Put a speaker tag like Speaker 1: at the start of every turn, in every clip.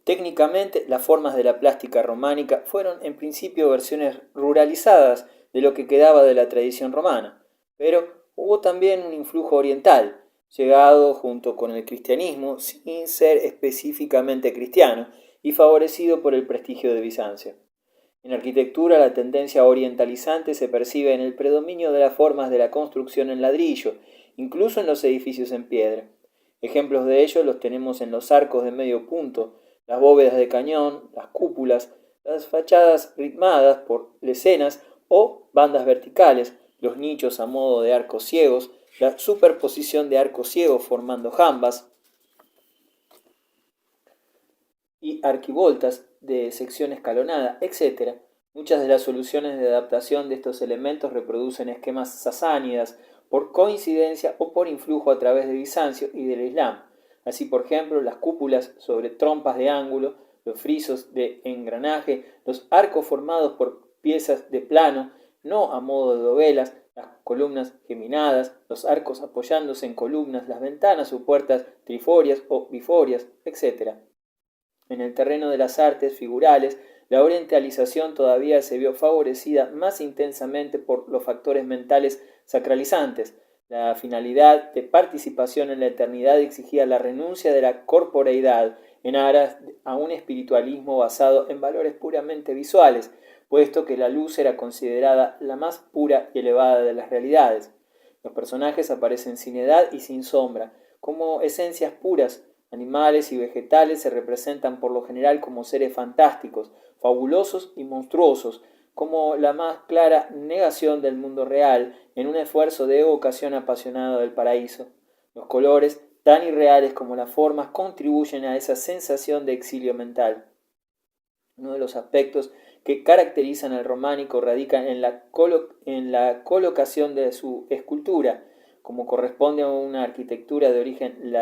Speaker 1: Técnicamente, las formas de la plástica románica fueron en principio versiones ruralizadas de lo que quedaba de la tradición romana, pero hubo también un influjo oriental, llegado junto con el cristianismo sin ser específicamente cristiano y favorecido por el prestigio de Bizancio. En arquitectura, la tendencia orientalizante se percibe en el predominio de las formas de la construcción en ladrillo, incluso en los edificios en piedra. Ejemplos de ello los tenemos en los arcos de medio punto, las bóvedas de cañón, las cúpulas, las fachadas ritmadas por lesenas o bandas verticales, los nichos a modo de arcos ciegos, la superposición de arcos ciegos formando jambas y arquivoltas de sección escalonada, etc. Muchas de las soluciones de adaptación de estos elementos reproducen esquemas sasánidas por coincidencia o por influjo a través de Bizancio y del Islam. Así, por ejemplo, las cúpulas sobre trompas de ángulo, los frisos de engranaje, los arcos formados por piezas de plano, no a modo de dovelas, las columnas geminadas, los arcos apoyándose en columnas, las ventanas o puertas triforias o biforias, etc. En el terreno de las artes figurales, la orientalización todavía se vio favorecida más intensamente por los factores mentales sacralizantes. La finalidad de participación en la eternidad exigía la renuncia de la corporeidad en aras a un espiritualismo basado en valores puramente visuales, puesto que la luz era considerada la más pura y elevada de las realidades. Los personajes aparecen sin edad y sin sombra, como esencias puras. Animales y vegetales se representan por lo general como seres fantásticos, fabulosos y monstruosos, como la más clara negación del mundo real en un esfuerzo de evocación apasionada del paraíso. Los colores, tan irreales como las formas, contribuyen a esa sensación de exilio mental. Uno de los aspectos que caracterizan al románico radica en la colocación de su escultura, como corresponde a una arquitectura de origen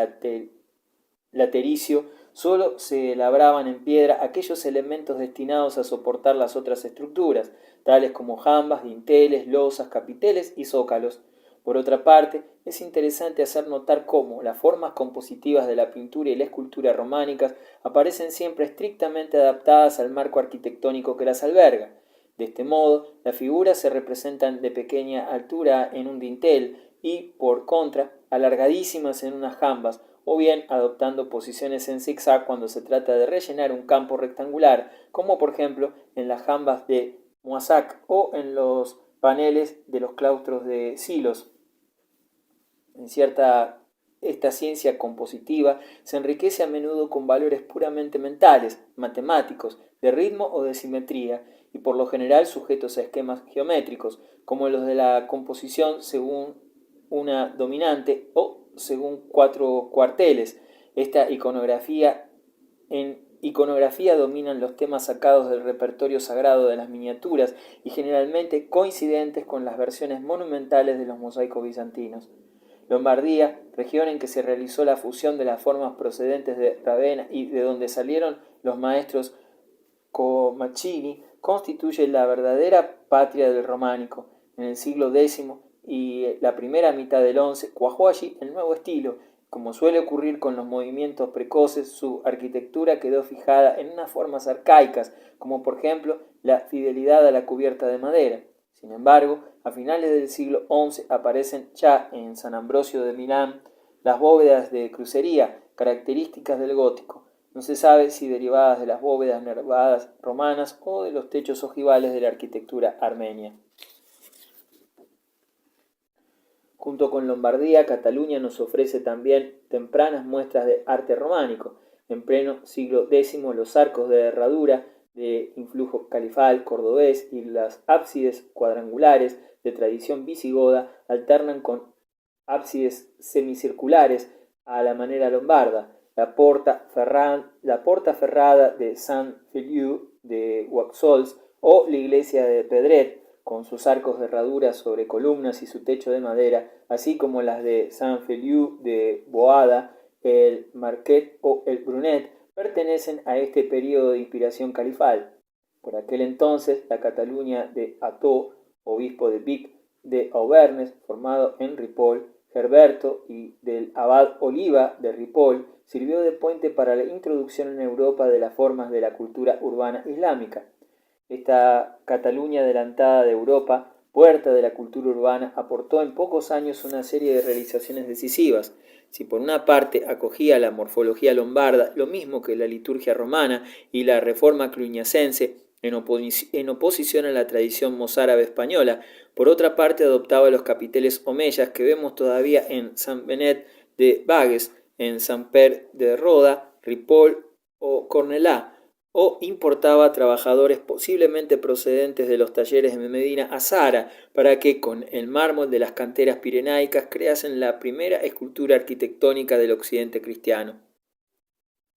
Speaker 1: latericio, solo se labraban en piedra aquellos elementos destinados a soportar las otras estructuras, tales como jambas, dinteles, losas, capiteles y zócalos. Por otra parte, es interesante hacer notar cómo las formas compositivas de la pintura y la escultura románicas aparecen siempre estrictamente adaptadas al marco arquitectónico que las alberga. De este modo, las figuras se representan de pequeña altura en un dintel y, por contra, alargadísimas en unas jambas, o bien adoptando posiciones en zigzag cuando se trata de rellenar un campo rectangular, como por ejemplo en las jambas de Moissac o en los paneles de los claustros de Silos. Esta ciencia compositiva se enriquece a menudo con valores puramente mentales, matemáticos, de ritmo o de simetría, y por lo general sujetos a esquemas geométricos, como los de la composición según una dominante o según 4 cuarteles. En iconografía dominan los temas sacados del repertorio sagrado de las miniaturas y generalmente coincidentes con las versiones monumentales de los mosaicos bizantinos. Lombardía, región en que se realizó la fusión de las formas procedentes de Ravenna y de donde salieron los maestros Comacchini, constituye la verdadera patria del románico. En el siglo X y la primera mitad del XI cuajó allí el nuevo estilo. Como suele ocurrir con los movimientos precoces, su arquitectura quedó fijada en unas formas arcaicas, como por ejemplo la fidelidad a la cubierta de madera. Sin embargo, a finales del siglo XI aparecen ya en San Ambrosio de Milán las bóvedas de crucería, características del gótico. No se sabe si derivadas de las bóvedas nervadas romanas o de los techos ojivales de la arquitectura armenia. Junto con Lombardía, Cataluña nos ofrece también tempranas muestras de arte románico. En pleno siglo X, los arcos de herradura de influjo califal cordobés y las ábsides cuadrangulares de tradición visigoda alternan con ábsides semicirculares a la manera lombarda. La porta ferrada de Saint-Feliu de Waxols o la iglesia de Pedret, con sus arcos de herradura sobre columnas y su techo de madera, así como las de Saint-Feliu de Boada, el Marquet o el Brunet, pertenecen a este periodo de inspiración califal. Por aquel entonces, la Cataluña de Ató, obispo de Vic de Auvernes, formado en Ripoll, Herberto y del abad Oliva de Ripoll sirvió de puente para la introducción en Europa de las formas de la cultura urbana islámica. Esta Cataluña adelantada de Europa, puerta de la cultura urbana, aportó en pocos años una serie de realizaciones decisivas. Si por una parte acogía la morfología lombarda, lo mismo que la liturgia romana y la reforma cluniacense, en oposición a la tradición mozárabe española, por otra parte adoptaba los capiteles omeyas que vemos todavía en Sant Benet de Bages, en Sant Per de Roda, Ripoll o Cornellà, o importaba trabajadores posiblemente procedentes de los talleres de Medina a Zahara para que con el mármol de las canteras pirenaicas creasen la primera escultura arquitectónica del occidente cristiano.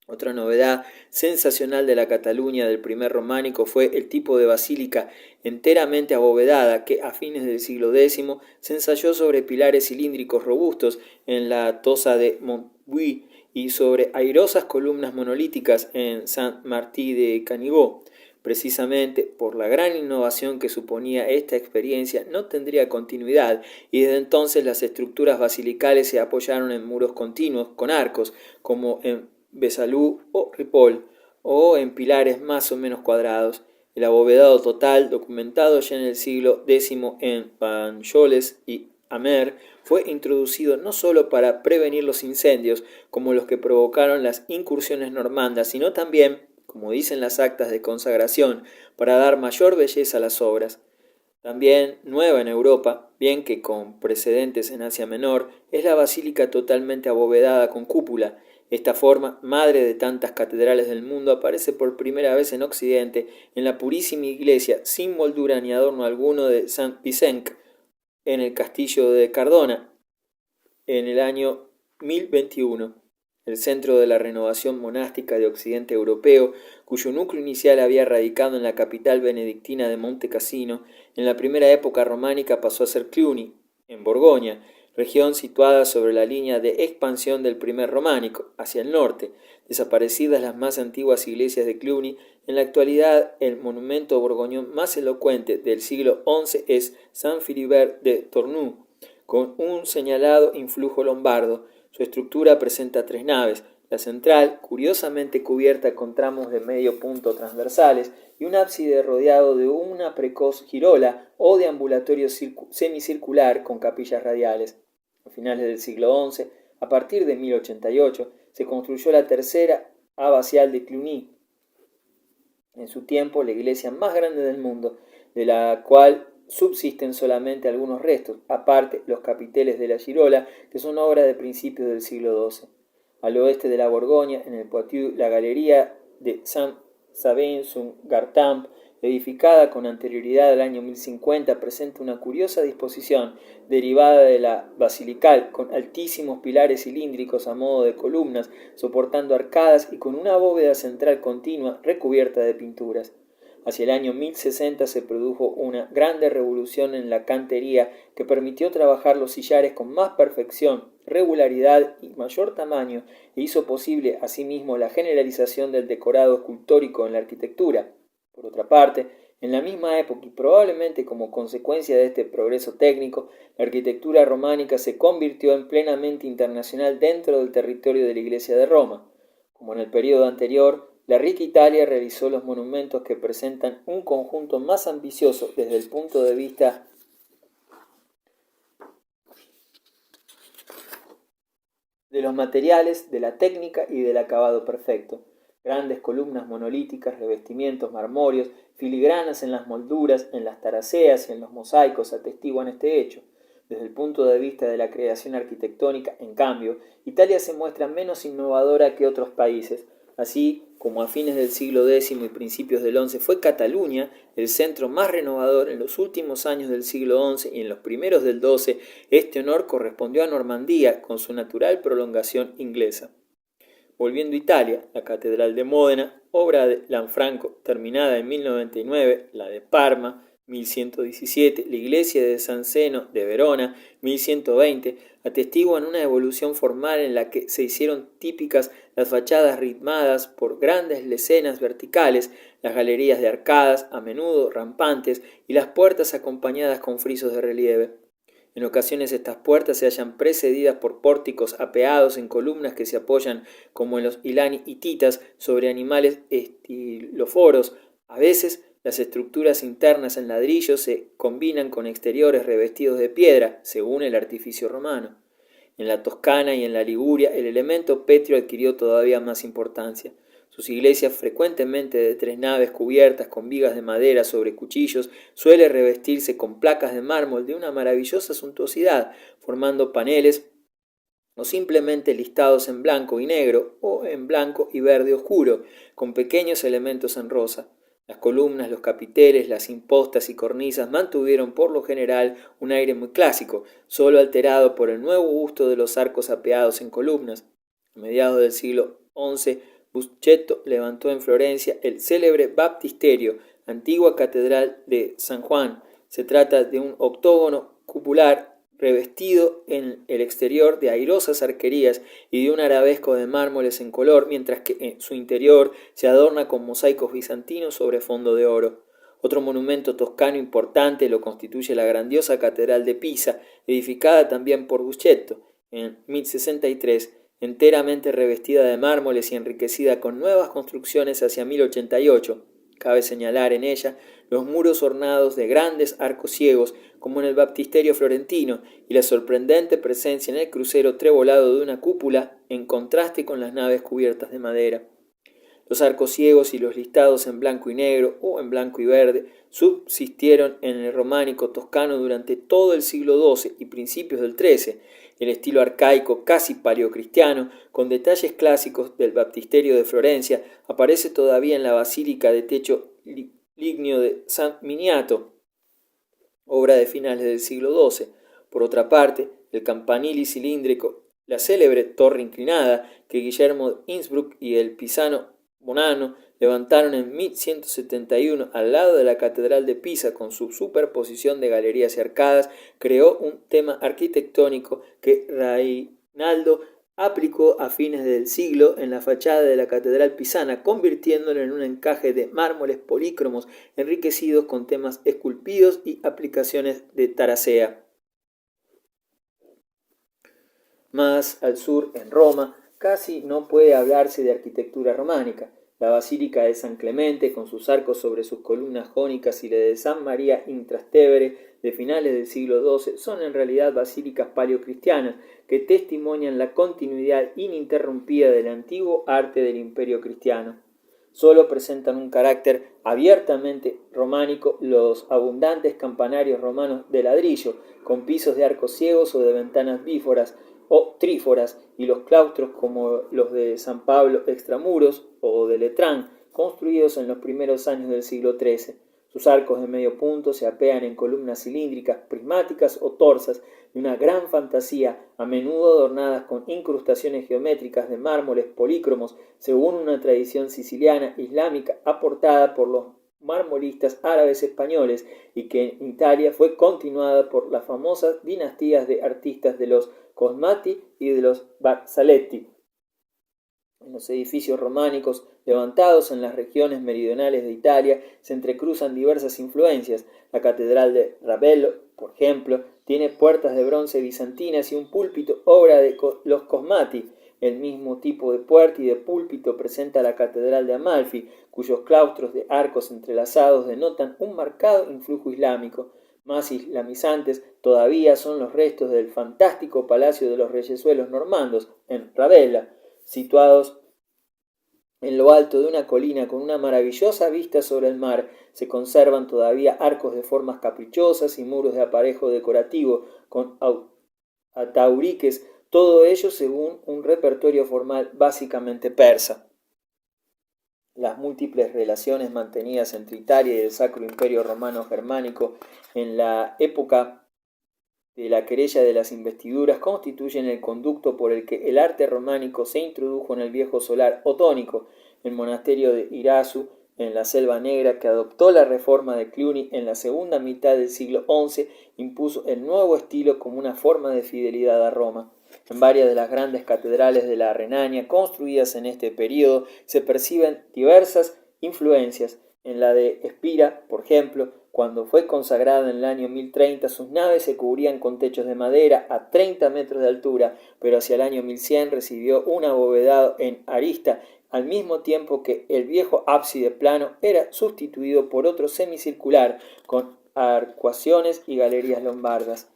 Speaker 1: Otra novedad sensacional de la Cataluña del primer románico fue el tipo de basílica enteramente abovedada que a fines del siglo X se ensayó sobre pilares cilíndricos robustos en la Tossa de Montbui y sobre airosas columnas monolíticas en Saint-Martí de Canigó. Precisamente por la gran innovación que suponía esta experiencia no tendría continuidad y desde entonces las estructuras basilicales se apoyaron en muros continuos con arcos, como en Besalú o Ripoll, o en pilares más o menos cuadrados. El abovedado total, documentado ya en el siglo X en Banyoles y Amer, fue introducido no solo para prevenir los incendios, como los que provocaron las incursiones normandas, sino también, como dicen las actas de consagración, para dar mayor belleza a las obras. También nueva en Europa, bien que con precedentes en Asia Menor, es la basílica totalmente abovedada con cúpula. Esta forma, madre de tantas catedrales del mundo, aparece por primera vez en Occidente en la purísima iglesia, sin moldura ni adorno alguno, de Sant Vicent, en el castillo de Cardona, en el año 1021, el centro de la renovación monástica de Occidente europeo, cuyo núcleo inicial había radicado en la capital benedictina de Monte Cassino. En la primera época románica pasó a ser Cluny, en Borgoña, región situada sobre la línea de expansión del primer románico, hacia el norte. Desaparecidas las más antiguas iglesias de Cluny, en la actualidad el monumento borgoñón más elocuente del siglo XI es San Philibert de Tournus, con un señalado influjo lombardo. Su estructura presenta 3 naves, la central, curiosamente cubierta con tramos de medio punto transversales, y un ábside rodeado de una precoz girola o deambulatorio semicircular con capillas radiales. A finales del siglo XI, a partir de 1088, se construyó la tercera abacial de Cluny, en su tiempo la iglesia más grande del mundo, de la cual subsisten solamente algunos restos, aparte los capiteles de la Girola, que son obra de principios del siglo XII. Al oeste de la Borgoña, en el Poitou, la galería de Saint-Sabin-sur-Gartempe, edificada con anterioridad al año 1050, presenta una curiosa disposición derivada de la basilical, con altísimos pilares cilíndricos a modo de columnas, soportando arcadas y con una bóveda central continua recubierta de pinturas. Hacia el año 1060 se produjo una grande revolución en la cantería que permitió trabajar los sillares con más perfección, regularidad y mayor tamaño e hizo posible asimismo la generalización del decorado escultórico en la arquitectura. Por otra parte, en la misma época y probablemente como consecuencia de este progreso técnico, la arquitectura románica se convirtió en plenamente internacional dentro del territorio de la Iglesia de Roma. Como en el período anterior, la rica Italia realizó los monumentos que presentan un conjunto más ambicioso desde el punto de vista de los materiales, de la técnica y del acabado perfecto. Grandes columnas monolíticas, revestimientos marmóreos, filigranas en las molduras, en las taraceas y en los mosaicos atestiguan este hecho. Desde el punto de vista de la creación arquitectónica, en cambio, Italia se muestra menos innovadora que otros países. Así como a fines del siglo X y principios del XI fue Cataluña el centro más renovador en los últimos años del siglo XI y en los primeros del XII, este honor correspondió a Normandía con su natural prolongación inglesa. Volviendo a Italia, la Catedral de Módena, obra de Lanfranco, terminada en 1099, la de Parma, 1117, la iglesia de San Zeno de Verona, 1120, atestiguan una evolución formal en la que se hicieron típicas las fachadas ritmadas por grandes lesenas verticales, las galerías de arcadas, a menudo rampantes, y las puertas acompañadas con frisos de relieve. En ocasiones estas puertas se hallan precedidas por pórticos apeados en columnas que se apoyan, como en los Ilani hititas, sobre animales estiloforos. A veces las estructuras internas en ladrillo se combinan con exteriores revestidos de piedra, según el artificio romano. En la Toscana y en la Liguria el elemento pétreo adquirió todavía más importancia. Sus iglesias, frecuentemente de 3 naves cubiertas con vigas de madera sobre cuchillos, suele revestirse con placas de mármol de una maravillosa suntuosidad, formando paneles o simplemente listados en blanco y negro o en blanco y verde oscuro, con pequeños elementos en rosa. Las columnas, los capiteles, las impostas y cornisas mantuvieron por lo general un aire muy clásico, solo alterado por el nuevo gusto de los arcos apeados en columnas. A mediados del siglo XI, Buscetto levantó en Florencia el célebre baptisterio, antigua catedral de San Juan. Se trata de un octógono cupular revestido en el exterior de airosas arquerías y de un arabesco de mármoles en color, mientras que en su interior se adorna con mosaicos bizantinos sobre fondo de oro. Otro monumento toscano importante lo constituye la grandiosa catedral de Pisa, edificada también por Buscetto en 1063, enteramente revestida de mármoles y enriquecida con nuevas construcciones hacia 1088. Cabe señalar en ella los muros ornados de grandes arcos ciegos, como en el baptisterio florentino, y la sorprendente presencia en el crucero trebolado de una cúpula, en contraste con las naves cubiertas de madera. Los arcos ciegos y los listados en blanco y negro o en blanco y verde subsistieron en el románico toscano durante todo el siglo XII y principios del XIII. El estilo arcaico, casi paleocristiano, con detalles clásicos del baptisterio de Florencia, aparece todavía en la basílica de techo ligneo de San Miniato, obra de finales del siglo XII. Por otra parte, el campanil cilíndrico, la célebre torre inclinada que Guillermo de Innsbruck y el pisano Bonanno levantaron en 1171 al lado de la catedral de Pisa con su superposición de galerías y arcadas, creó un tema arquitectónico que Reinaldo aplicó a fines del siglo en la fachada de la catedral pisana, convirtiéndolo en un encaje de mármoles polícromos enriquecidos con temas esculpidos y aplicaciones de taracea. Más al sur, en Roma, casi no puede hablarse de arquitectura románica. La Basílica de San Clemente, con sus arcos sobre sus columnas jónicas, y la de San María in Trastevere, de finales del siglo XII, son en realidad basílicas paleocristianas que testimonian la continuidad ininterrumpida del antiguo arte del Imperio cristiano. Solo presentan un carácter abiertamente románico los abundantes campanarios romanos de ladrillo, con pisos de arcos ciegos o de ventanas bíforas o tríforas, y los claustros como los de San Pablo Extramuros o de Letrán, construidos en los primeros años del siglo XIII. Sus arcos de medio punto se apean en columnas cilíndricas, prismáticas o torsas, de una gran fantasía, a menudo adornadas con incrustaciones geométricas de mármoles polícromos, según una tradición siciliana islámica aportada por los marmolistas árabes españoles, y que en Italia fue continuada por las famosas dinastías de artistas de los Cosmati y de los Barzaletti. En los edificios románicos levantados en las regiones meridionales de Italia se entrecruzan diversas influencias. La catedral de Ravello, por ejemplo, tiene puertas de bronce bizantinas y un púlpito obra de los Cosmati. El mismo tipo de puerta y de púlpito presenta la catedral de Amalfi, cuyos claustros de arcos entrelazados denotan un marcado influjo islámico. Más islamizantes todavía son los restos del fantástico palacio de los reyesuelos normandos, en Ravenna, situados en lo alto de una colina con una maravillosa vista sobre el mar. Se conservan todavía arcos de formas caprichosas y muros de aparejo decorativo con atauriques, todo ello según un repertorio formal básicamente persa. Las múltiples relaciones mantenidas entre Italia y el Sacro Imperio Romano Germánico en la época de la querella de las investiduras constituyen el conducto por el que el arte románico se introdujo en el viejo solar otónico. El monasterio de Irasu, en la Selva Negra, que adoptó la reforma de Cluny en la segunda mitad del siglo XI, impuso el nuevo estilo como una forma de fidelidad a Roma. En varias de las grandes catedrales de la Renania construidas en este periodo se perciben diversas influencias. En la de Espira, por ejemplo, Cuando fue consagrada en el año 1030, sus naves se cubrían con techos de madera a 30 metros de altura, pero hacia el año 1100 recibió un abovedado en arista, al mismo tiempo que el viejo ábside plano era sustituido por otro semicircular con arcuaciones y galerías lombardas.